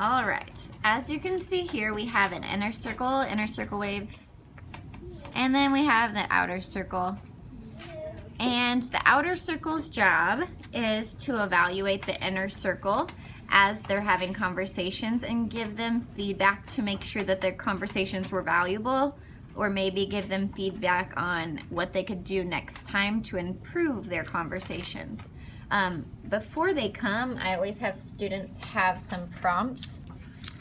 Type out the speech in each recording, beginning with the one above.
All right, as you can see here, we have an inner circle wave, and then we have the outer circle. And the outer circle's job is to evaluate the inner circle as they're having conversations and give them feedback to make sure that their conversations were valuable, or maybe give them feedback on what they could do next time to improve their conversations. Before they come, I always have students have some prompts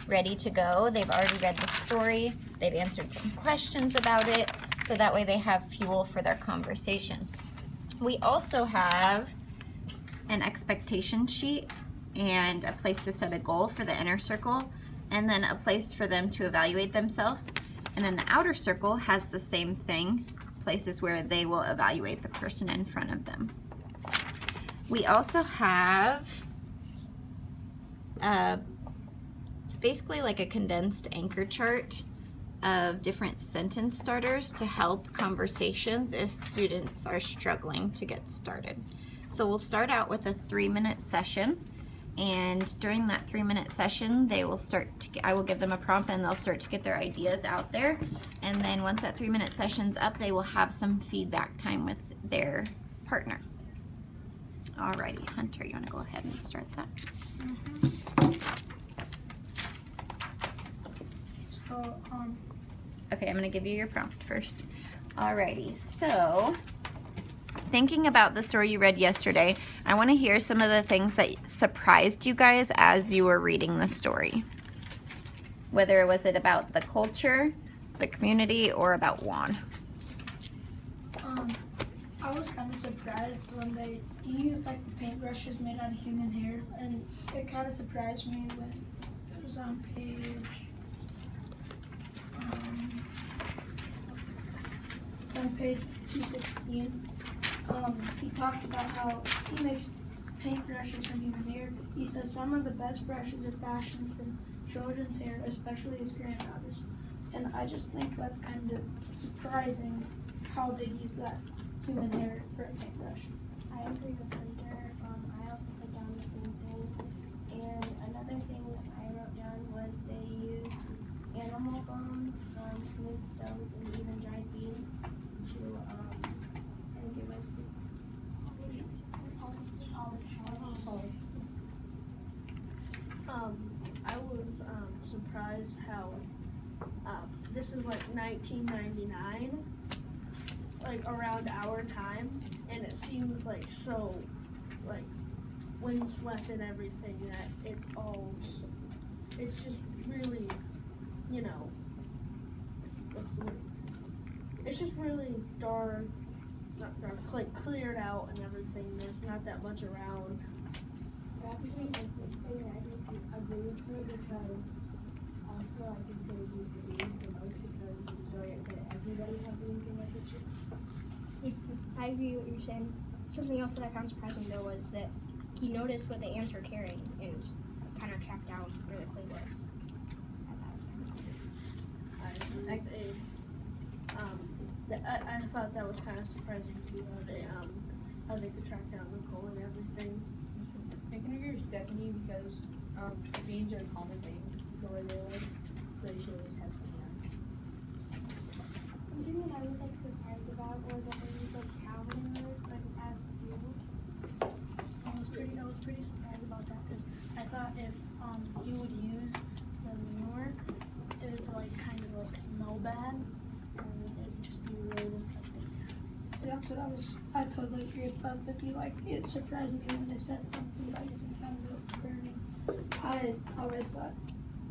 ready to go. They've already read the story, they've answered some questions about it, so that way they have fuel for their conversation. We also have an expectation sheet and a place to set a goal for the inner circle, and then a place for them to evaluate themselves. And then the outer circle has the same thing, places where they will evaluate the person in front of them. We also have, it's basically like a condensed anchor chart of different sentence starters to help conversations if students are struggling to get started. So we'll start out with a 3-minute session, and during that 3-minute session they will I will give them a prompt and they'll start to get their ideas out there, and then once that 3-minute session's up they will have some feedback time with their partner. Alrighty, Hunter, you want to go ahead and start that? Okay, I'm going to give you your prompt first. Alrighty, so thinking about the story you read yesterday, I want to hear some of the things that surprised you guys as you were reading the story. Whether was it about the culture, the community, or about Juan? I was kind of surprised when they used like the paintbrushes made out of human hair, and it kind of surprised me when it was on page 216. He talked about how he makes paintbrushes from human hair. He says some of the best brushes are fashioned from children's hair, especially his granddaughters. And I just think that's kind of surprising how they use that human hair for a paintbrush. I agree with Hunter. I also put down the same thing. And another thing I wrote down was they used animal bones, smooth stones, and even dried beans to, I think it was to I was surprised how this is like 1999, like around our time, and it seems like so like windswept and everything that it's just really, you know, it's just really dark, not dark, like cleared out and everything. There's not that much around. Actually, I would say that I didn't agree with her because also I think they used the beans the most because in the story it said everybody had beans in their kitchen. I agree with what you're saying. Something else that I found surprising though was that he noticed what the ants were carrying and kind of tracked down where the clay was. I thought that was kind of surprising too, how they could track down the coal and everything. I can agree with Stephanie because beans are a common thing for where they live, so they should always have some there. Something that I was like surprised about was that they used like cow manure like as fuel. I was pretty surprised about that because I thought if you would use the manure, it would like kind of like smell bad and it would just be really disgusting. So that's what I totally agree about that. It surprised me when they said something like sometimes it was burning. I always thought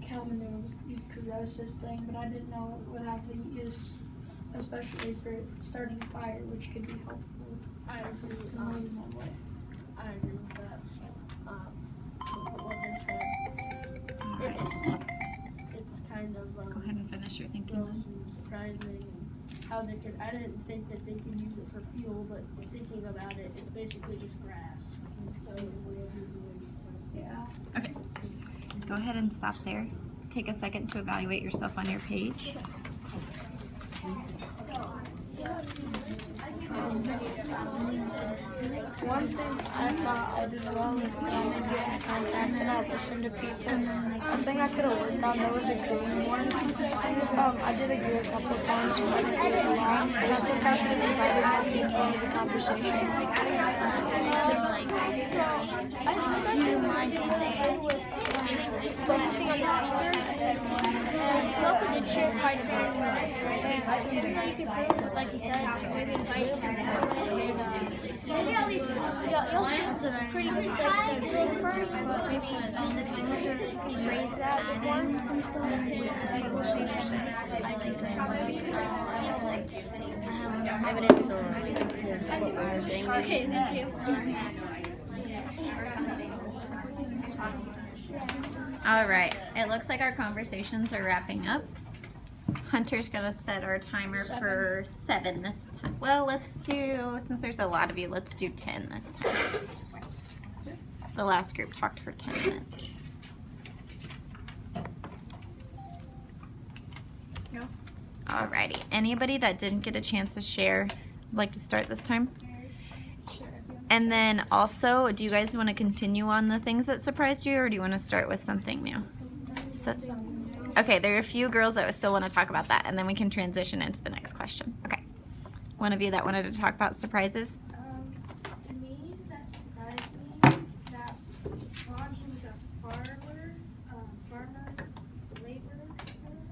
cow manure was the grossest thing, but I didn't know it would have the use, especially for starting a fire, which could be helpful. I agree. In more than one way. I agree with that. What they said. It's kind of Go ahead and finish your thinking. gross and surprising. How they could, I didn't think that they could use it for fuel, but thinking about it, it's basically just grass. So Yeah. Okay, go ahead and stop there. Take a second to evaluate yourself on your page. One thing I thought I did wrong is that I didn't get in contact and I listened to people. thing I could have worked on, there was agreeing one. I did agree a couple of times, but I didn't agree a lot. And I think I should have invited more people into the conversation. Focusing on the speaker, and he also did share quite a bit. And everything that you could prove, like he said, maybe invite him. Maybe at least, he also did pretty good stuff with the girls part, but maybe raise that one, some stuff. Evidence or to support what you're saying. Okay, thank you. All right, it looks like our conversations are wrapping up. Hunter's gonna set our timer for 7 this time. Well, let's do, since there's a lot of you, let's do 10 this time. The last group talked for 10 minutes. Yeah. Alrighty, anybody that didn't get a chance to share, would like to start this time? And then also, do you guys want to continue on the things that surprised you, or do you want to start with something new? So, okay, there are a few girls that still want to talk about that, and then we can transition into the next question. Okay. One of you that wanted to talk about surprises? To me, that surprised me that Ron, he was a farmer, laborer,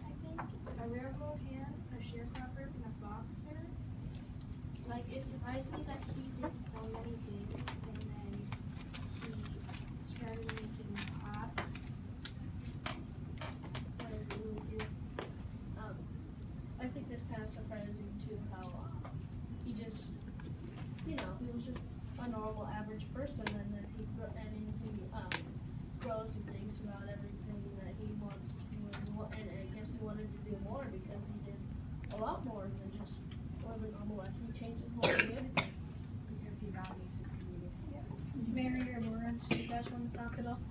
I think, a railroad hand, a sharecropper, and a boxer. Like, it surprised me that he did so many things, and then he started making pots. What is it really do? I think this kind of surprising too, how he just, he was just a normal average person, and then he grows and thinks about everything that he wants to do, and I guess he wanted to do more because he did a lot more than just live a normal life. He changes what he did because he values his community. Mary or Lawrence, you guys want to talk it up?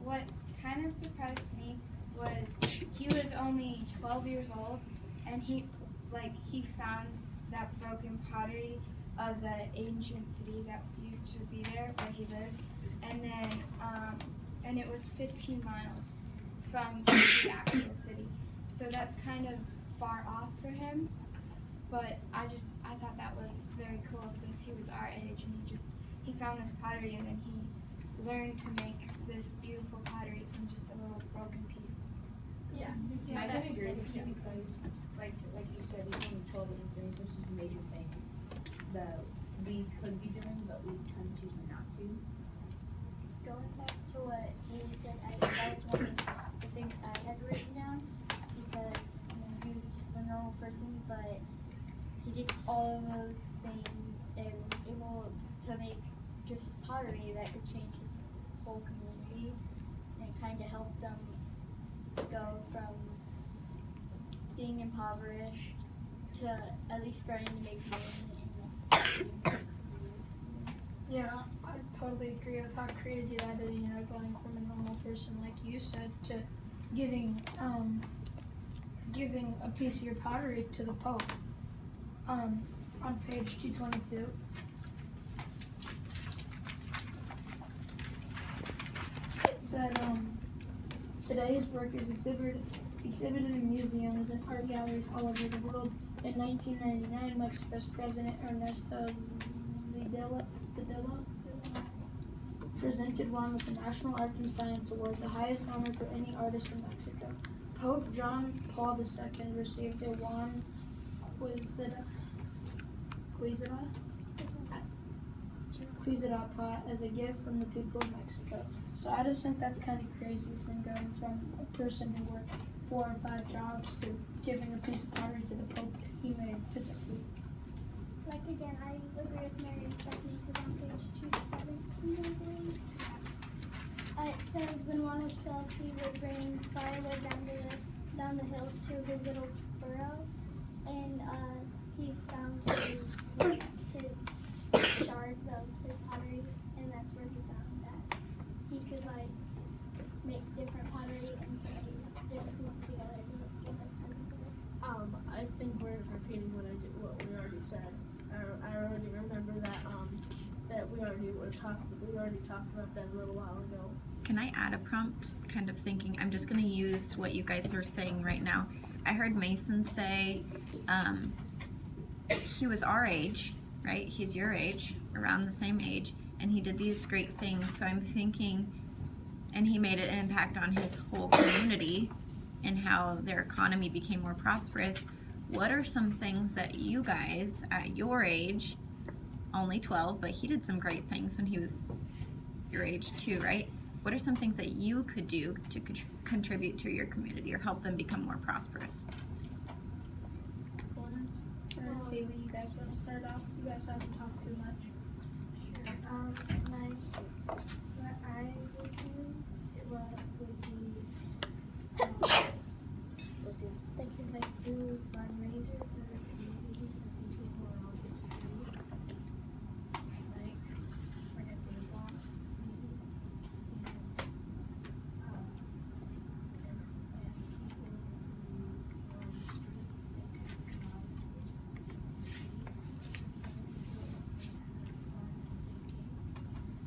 What kind of surprised me was he was only 12 years old, and he found that broken pottery of the ancient city that used to be there where he lived, and then and it was 15 miles from the actual city, so that's kind of far off for him. But I thought that was very cool since he was our age, and he found this pottery, and then he learned to make this beautiful pottery from just a little broken piece. I can agree with you because, like you said, he's only 12 and he's doing such major things that we could be doing, but we kind of choose not to. Going back to what Amy said, that was one of the things I had written down because he was just a normal person, but he did all of those things and was able to make just pottery that could change his whole community and kind of help them go from being impoverished to at least starting to make money. Yeah, I totally agree with how crazy that is, going from a normal person, like you said, to giving a piece of your pottery to the Pope. On page 222. It said, today his work is exhibited in museums and art galleries all over the world. In 1999, Mexico's President Ernesto Zedillo presented Ron with the National Arts and Science Award, the highest honor for any artist in Mexico. Pope John Paul II received a Juan Quizada pot as a gift from the people of Mexico. So I just think that's kind of crazy from going from a person who worked 4 or 5 jobs to giving a piece of pottery to the Pope that he made physically. Like again, I agree with Mary and Stephanie because on page 217, I believe, it says when Juan was 12, he would bring firewood down the hills to his little burrow, and he found his shards of his pottery, and that's where he found that he could make different pottery and put different pieces together to make different kinds of it. I think we're repeating what we already said. I already remember that we already talked about that a little while ago. Can I add a prompt? Kind of thinking, I'm just going to use what you guys are saying right now. I heard Mason say he was our age, right? He's your age, around the same age, and he did these great things. So I'm thinking, and he made an impact on his whole community and how their economy became more prosperous. What are some things that you guys at your age, only 12, but he did some great things when he was your age too, right? What are some things that you could do to contribute to your community or help them become more prosperous? Maybe you guys want to start off? You guys haven't talked too much. Sure. What I would do would be like do fundraiser for the community for people who are on the streets, like a bake off maybe, and people who are on the streets they can come out.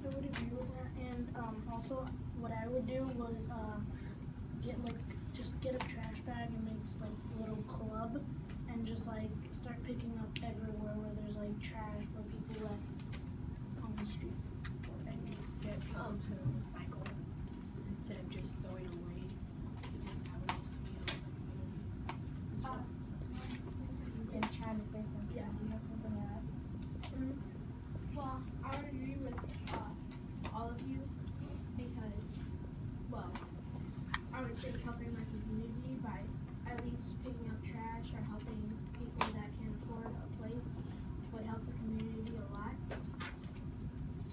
I would agree with that, and also what I would do was get a trash bag and make this like little club, and just like start picking up everywhere where there's like trash where people left on the streets, and get people to recycle instead of just throwing away. You've been trying to say something. Yeah. Do you have something to add? Well, I would agree with all of you because, well, I would think helping my community by at least picking up trash or helping people that can't afford a place would help the community a lot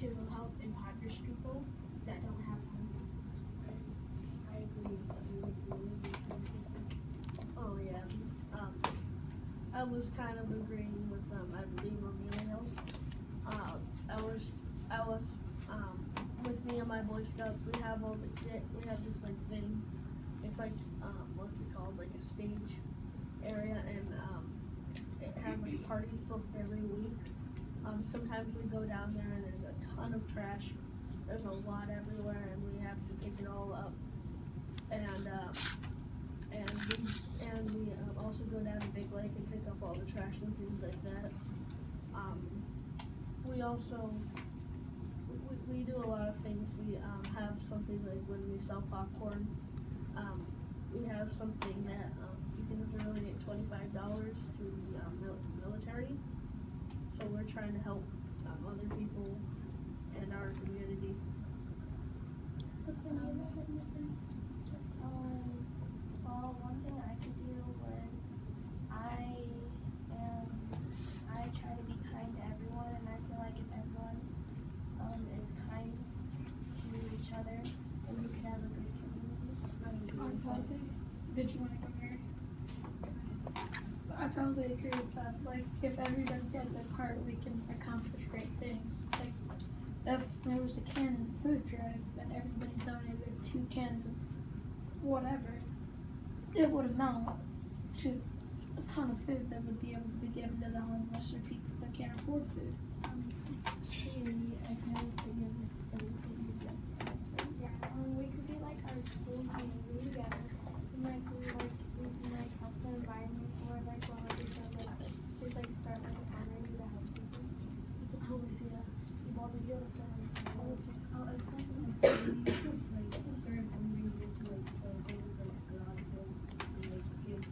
to help impoverished people that don't have homes. I agree. Oh yeah. I was kind of agreeing with I believe Emilio. I was with me and my Boy Scouts. We have this like thing. It's like what's it called? Like a stage area, and it has like parties booked every week. Sometimes we go down there and there's a ton of trash. There's a lot everywhere, and we have to pick it all up. And we also go down to Big Lake and pick up all the trash and things like that. We also we do a lot of things. We have something like when we sell popcorn. We have something that you can donate $25 to the military. So we're trying to help other people and our community. Well, one thing I could do was I try to be kind to everyone, and I feel like if everyone is kind to each other, then we could have a good community. On topic, did you want to come here? I totally agree with that. Like, if everybody does their part, we can accomplish great things. Like, if there was a can food drive and everybody donated 2 cans of whatever, it would amount to a ton of food that would be able to be given to the homeless or people that can't afford food. We could do like our school community together, and we can help the environment, or like we said, just start like a fundraiser to help people. You could totally see that. You want to do it to It's something like start a fundraiser to so things like garage sales and give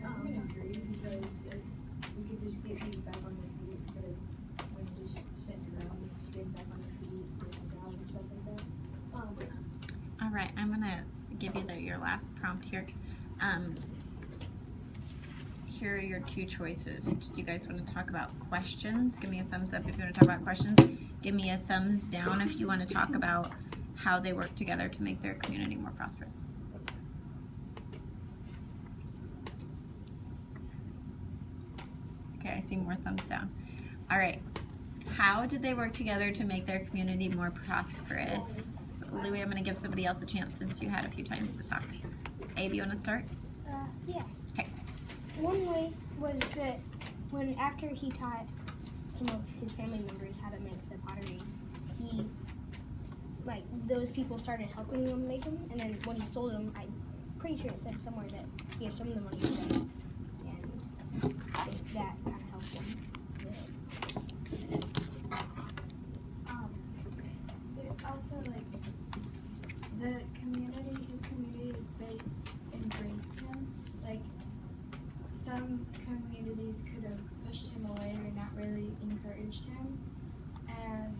I would agree because we could just get people back on their feet instead of when just sitting around, just getting back on their feet, getting down and stuff like that. All right, I'm gonna give you your last prompt here. Here are your 2 choices. Do you guys want to talk about questions? Give me a thumbs up if you want to talk about questions. Give me a thumbs down if you want to talk about how they work together to make their community more prosperous. Okay, I see more thumbs down. All right. How did they work together to make their community more prosperous? Louie, I'm going to give somebody else a chance since you had a few times to talk. Abe, you want to start? Yeah. Okay. One way was that after he taught some of his family members how to make the pottery, he, like, those people started helping him make them, and then when he sold them, I'm pretty sure it said somewhere that he gave some of the money to them, and I think that kind of helped him. Also, like, the community, his community, they embrace him. Like, some communities could have pushed him away or not really encouraged him. And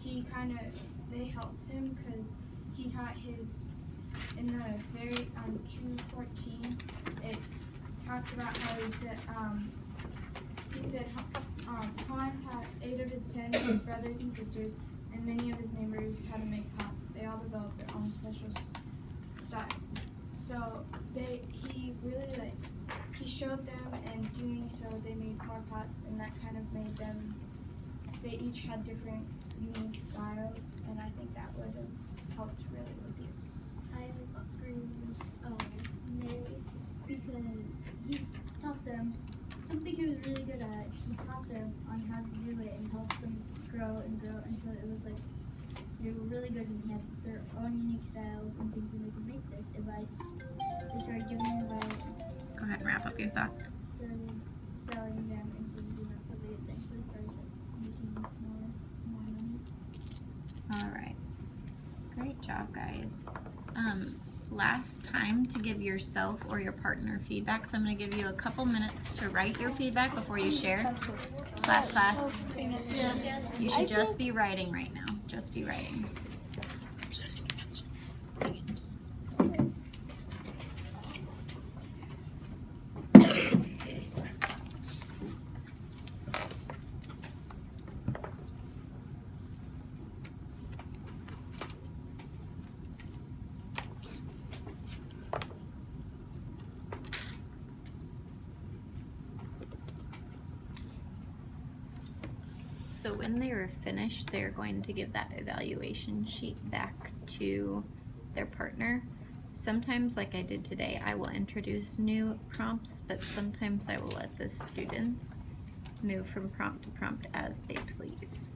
he kind of, they helped him because he taught in the very, 2:14, it talks about how he said, Han taught 8 of his 10 brothers and sisters and many of his neighbors how to make pots. They all developed their own special styles. So he really he showed them, and doing so they made more pots, and that kind of made them, they each had different unique styles, and I think that would have helped really with you. I agree with Mary because he taught them something he was really good at. He taught them on how to do it and helped them grow until it was like they were really good and had their own unique styles and things, and they could make this advice. They started giving them advice, Go ahead and wrap up your thought. started selling them and things, and that's how they eventually started making more money. All right. Great job, guys. Last time to give yourself or your partner feedback, so I'm going to give you a couple minutes to write your feedback before you share. Class. You should just be writing right now. Just be writing. So when they are finished, they're going to give that evaluation sheet back to their partner. Sometimes, like I did today, I will introduce new prompts, but sometimes I will let the students move from prompt to prompt as they please.